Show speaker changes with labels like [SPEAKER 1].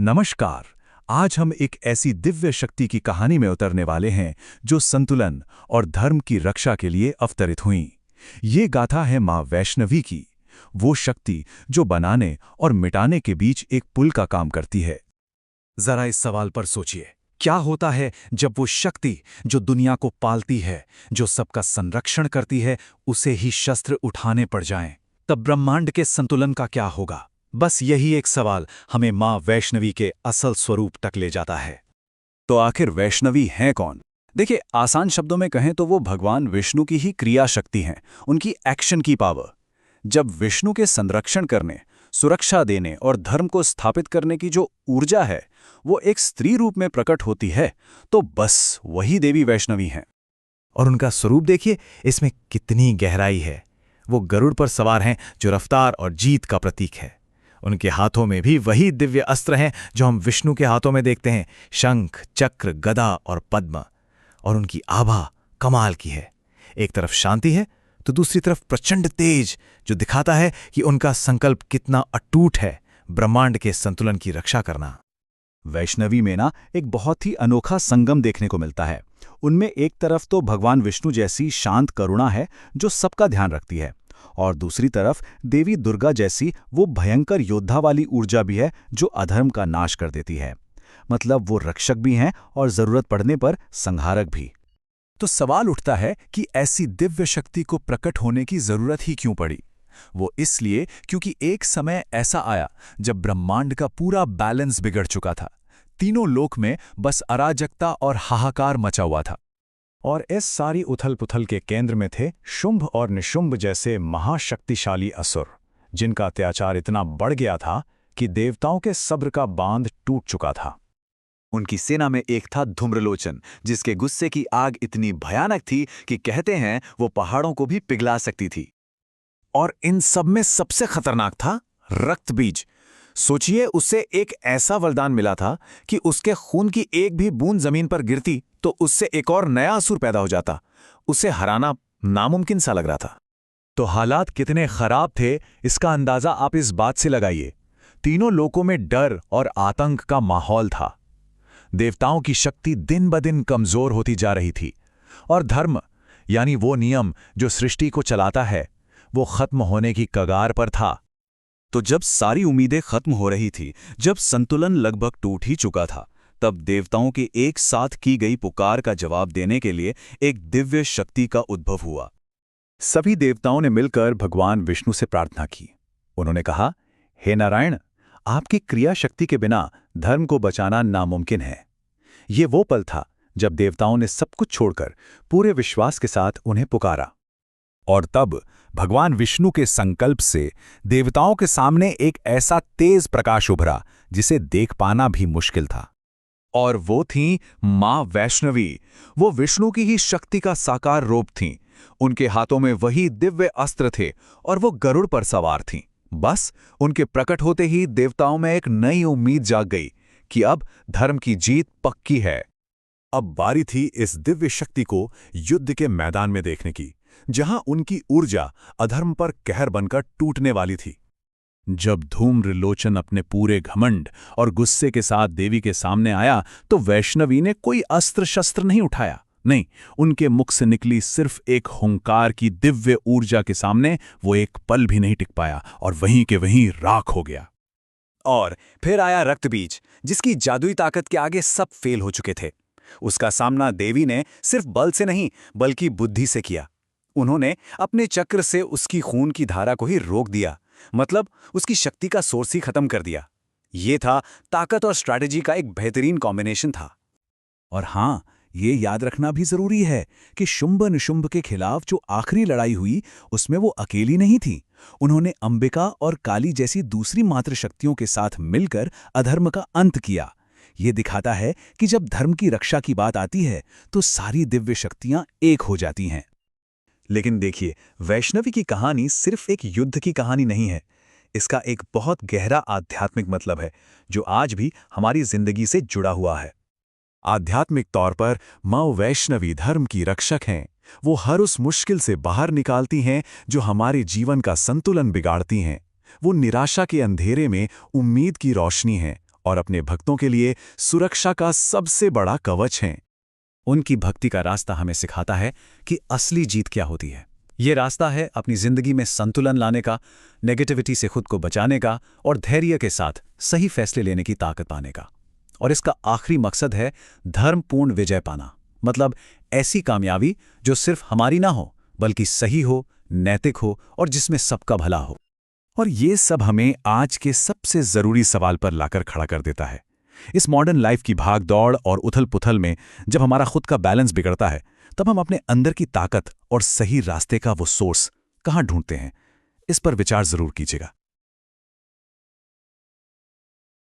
[SPEAKER 1] नमस्कार। आज हम एक ऐसी दिव्य शक्ति की कहानी में उतरने वाले हैं जो संतुलन और धर्म की रक्षा के लिए अवतरित हुई। ये गाथा है मां वैष्णवी की, वो शक्ति जो बनाने और मिटाने के बीच एक पुल का काम करती है।
[SPEAKER 2] जरा इस सवाल पर सोचिए, क्या होता है जब वो शक्ति जो दुनिया को पालती है, जो सबका संरक्षण करती है, उसे ही शस्त्र उठाने पड़ जाएं? तब ब्रह्मांड के संतुलन का क्या होगा? बस यही एक सवाल हमें मां वैष्णवी के असल स्वरूप तक ले जाता है।
[SPEAKER 1] तो आखिर वैष्णवी हैं कौन? देखिए, आसान शब्दों में कहें तो वो भगवान विष्णु की ही क्रिया शक्ति हैं, उनकी एक्शन की पावर। जब विष्णु के संरक्षण करने, सुरक्षा देने और धर्म को स्थापित करने की जो ऊर्जा है वो एक स्त्री रूप में प्रकट होती है, तो बस वही देवी वैष्णवी हैं।
[SPEAKER 2] और उनका स्वरूप देखिए, इसमें कितनी गहराई है। वो गरुड़ पर सवार हैं जो रफ्तार और जीत का प्रतीक है। उनके हाथों में भी वही दिव्य अस्त्र हैं जो हम विष्णु के हाथों में देखते हैं, शंख, चक्र, गदा और पद्म। और उनकी आभा कमाल की है। एक तरफ शांति है तो दूसरी तरफ प्रचंड तेज, जो दिखाता है कि उनका संकल्प कितना अटूट है, ब्रह्मांड के संतुलन की रक्षा करना।
[SPEAKER 1] वैष्णवी में ना एक बहुत ही अनोखा संगम देखने को मिलता है। उनमें एक तरफ तो भगवान विष्णु जैसी शांत करुणा है जो सबका ध्यान रखती है, और दूसरी तरफ देवी दुर्गा जैसी वो भयंकर योद्धा वाली ऊर्जा भी है जो अधर्म का नाश कर देती है। मतलब वो रक्षक भी हैं और जरूरत पड़ने पर संहारक भी। तो सवाल उठता है कि ऐसी दिव्य शक्ति को प्रकट होने की जरूरत ही क्यों पड़ी? वो इसलिए क्योंकि एक समय ऐसा आया जब ब्रह्मांड का पूरा बैलेंस बिगड़ चुका था। तीनों लोक में बस अराजकता और हाहाकार मचा हुआ था। और इस सारी उथल-पुथल के केंद्र में थे शुंभ और निशुंभ जैसे महाशक्तिशाली असुर, जिनका अत्याचार इतना बढ़ गया था कि देवताओं के सब्र का बांध टूट चुका था।
[SPEAKER 3] उनकी सेना में एक था धूम्रलोचन, जिसके गुस्से की आग इतनी भयानक थी कि कहते हैं वो पहाड़ों को भी पिघला सकती थी।
[SPEAKER 2] और इन सब में सबसे खतरनाक था रक्तबीज। सोचिए, उसे एक ऐसा वरदान मिला था कि उसके खून की एक भी बूंद जमीन पर गिरती तो उससे एक और नया असुर पैदा हो जाता। उसे हराना नामुमकिन सा लग रहा था।
[SPEAKER 1] तो हालात कितने खराब थे, इसका अंदाजा आप इस बात से लगाइए। तीनों लोकों में डर और आतंक का माहौल था। देवताओं की शक्ति दिन ब दिन कमजोर होती जा रही थी, और धर्म यानी वो नियम जो सृष्टि को चलाता है, वो खत्म होने की कगार पर था।
[SPEAKER 3] तो जब सारी उम्मीदें खत्म हो रही थी, जब संतुलन लगभग टूट ही चुका था, तब देवताओं की एक साथ की गई पुकार का जवाब देने के लिए एक दिव्य शक्ति का उद्भव हुआ।
[SPEAKER 1] सभी देवताओं ने मिलकर भगवान विष्णु से प्रार्थना की। उन्होंने कहा, हे नारायण, आपकी क्रिया शक्ति के बिना धर्म को बचाना नामुमकिन है। ये वो पल था जब देवताओं ने सब कुछ छोड़कर पूरे विश्वास के साथ उन्हें पुकारा। और तब भगवान विष्णु के संकल्प से देवताओं के सामने एक ऐसा तेज प्रकाश उभरा जिसे देख पाना भी मुश्किल था। और वो थीं मां वैष्णवी। वो विष्णु की ही शक्ति का साकार रूप थीं। उनके हाथों में वही दिव्य अस्त्र थे और वो गरुड़ पर सवार थीं। बस उनके प्रकट होते ही देवताओं में एक नई उम्मीद जाग गई कि अब धर्म की जीत पक्की है। अब बारी थी इस दिव्य शक्ति को युद्ध के मैदान में देखने की, जहां उनकी ऊर्जा अधर्म पर कहर बनकर टूटने वाली थी। जब धूम्रलोचन अपने पूरे घमंड और गुस्से के साथ देवी के सामने आया, तो वैष्णवी ने कोई अस्त्र शस्त्र नहीं उठाया। नहीं, उनके मुख से निकली सिर्फ एक हुंकार की दिव्य ऊर्जा के सामने वो एक पल भी नहीं टिक पाया और वहीं के वहीं राख हो गया।
[SPEAKER 3] और फिर आया रक्तबीज, जिसकी जादुई ताकत के आगे सब फेल हो चुके थे। उसका सामना देवी ने सिर्फ बल से नहीं बल्कि बुद्धि से किया। उन्होंने अपने चक्र से उसकी खून की धारा को ही रोक दिया, मतलब उसकी शक्ति का सोर्स ही खत्म कर दिया। ये था ताकत और स्ट्रैटेजी का एक बेहतरीन कॉम्बिनेशन था।
[SPEAKER 1] और हाँ, ये याद रखना भी जरूरी है कि शुंभ निशुंभ के खिलाफ जो आखिरी लड़ाई हुई, उसमें वो अकेली नहीं थी। उन्होंने अंबिका और काली जैसी दूसरी मातृशक्तियों के साथ मिलकर अधर्म का अंत किया। ये दिखाता है कि जब धर्म की रक्षा की बात आती है तो सारी दिव्य शक्तियां एक हो जाती हैं। लेकिन देखिए, वैष्णवी की कहानी सिर्फ एक युद्ध की कहानी नहीं है। इसका एक बहुत गहरा आध्यात्मिक मतलब है जो आज भी हमारी जिंदगी से जुड़ा हुआ है। आध्यात्मिक तौर पर मां वैष्णवी धर्म की रक्षक हैं। वो हर उस मुश्किल से बाहर निकालती हैं जो हमारे जीवन का संतुलन बिगाड़ती हैं। वो निराशा के अंधेरे में उम्मीद की रोशनी हैं
[SPEAKER 3] और अपने भक्तों के लिए सुरक्षा का सबसे बड़ा कवच हैं।
[SPEAKER 1] उनकी भक्ति का रास्ता हमें सिखाता है कि असली जीत क्या होती है। ये रास्ता है अपनी जिंदगी में संतुलन लाने का, नेगेटिविटी से खुद को बचाने का और धैर्य के साथ सही फैसले लेने की ताकत पाने का। और इसका आखिरी मकसद है धर्मपूर्ण विजय पाना, मतलब ऐसी कामयाबी जो सिर्फ हमारी ना हो बल्कि सही हो, नैतिक हो और जिसमें सबका भला हो।
[SPEAKER 3] और ये सब हमें आज के सबसे जरूरी सवाल पर लाकर खड़ा कर देता है। इस मॉडर्न लाइफ की भाग दौड़ और उथल पुथल में जब हमारा खुद का बैलेंस बिगड़ता है, तब हम अपने अंदर की ताकत और सही रास्ते का वो सोर्स कहाँ ढूंढते हैं? इस पर विचार जरूर कीजिएगा।